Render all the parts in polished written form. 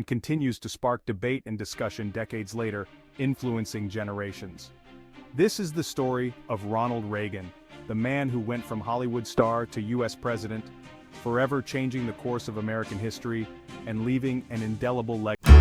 and continues to spark debate and discussion decades later, influencing generations. This is the story of Ronald Reagan, the man who went from Hollywood star to U.S. president, forever changing the course of American history and leaving an indelible legacy.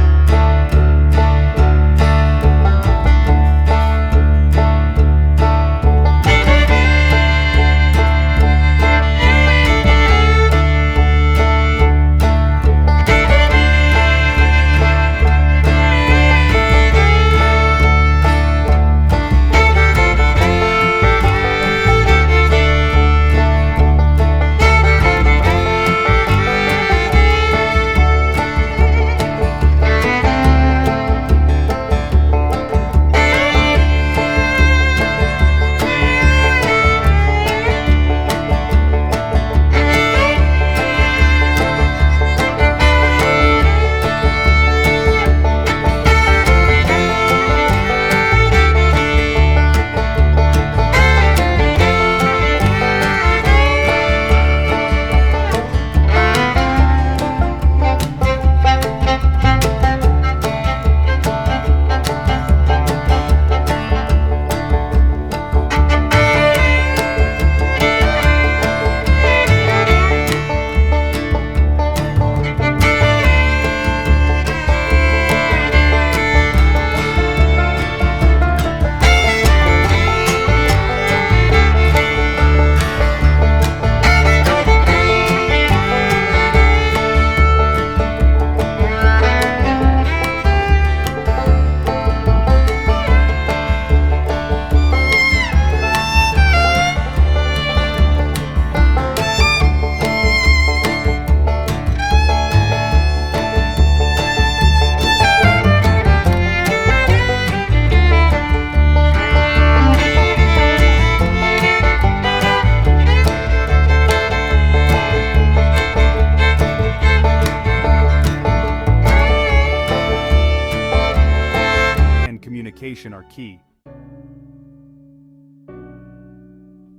Communication are key.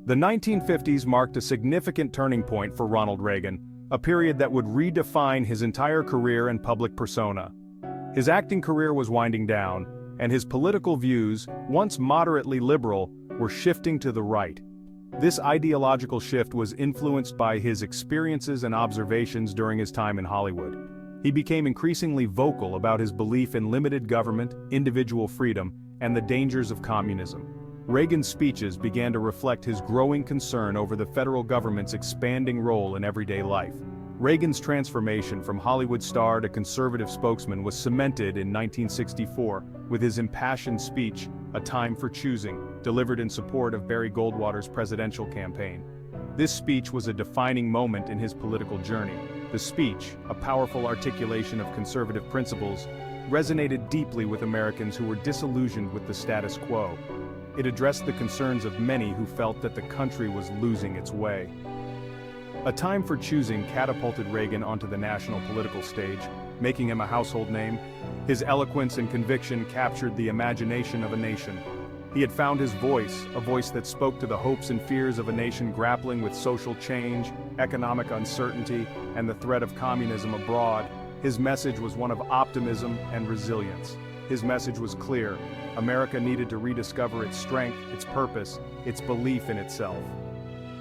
The 1950s marked a significant turning point for Ronald Reagan, a period that would redefine his entire career and public persona. His acting career was winding down, and his political views, once moderately liberal, were shifting to the right. This ideological shift was influenced by his experiences and observations during his time in Hollywood. He became increasingly vocal about his belief in limited government, individual freedom, and the dangers of communism. Reagan's speeches began to reflect his growing concern over the federal government's expanding role in everyday life. Reagan's transformation from Hollywood star to conservative spokesman was cemented in 1964 with his impassioned speech, A Time for Choosing, delivered in support of Barry Goldwater's presidential campaign. This speech was a defining moment in his political journey. The speech, a powerful articulation of conservative principles, resonated deeply with Americans who were disillusioned with the status quo. It addressed the concerns of many who felt that the country was losing its way. A Time for Choosing catapulted Reagan onto the national political stage, making him a household name. His eloquence and conviction captured the imagination of a nation. He had found his voice, a voice that spoke to the hopes and fears of a nation grappling with social change, economic uncertainty, and the threat of communism abroad. His message was one of optimism and resilience. His message was clear: America needed to rediscover its strength, its purpose, its belief in itself.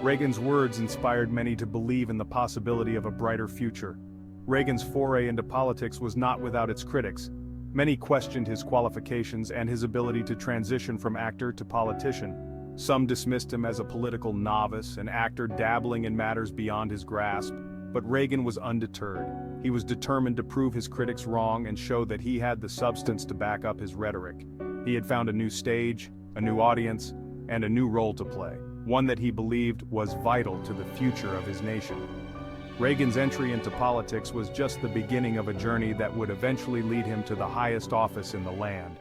Reagan's words inspired many to believe in the possibility of a brighter future. Reagan's foray into politics was not without its critics. Many questioned his qualifications and his ability to transition from actor to politician. Some dismissed him as a political novice, an actor dabbling in matters beyond his grasp. But Reagan was undeterred. He was determined to prove his critics wrong and show that he had the substance to back up his rhetoric. He had found a new stage, a new audience, and a new role to play, one that he believed was vital to the future of his nation. Reagan's entry into politics was just the beginning of a journey that would eventually lead him to the highest office in the land.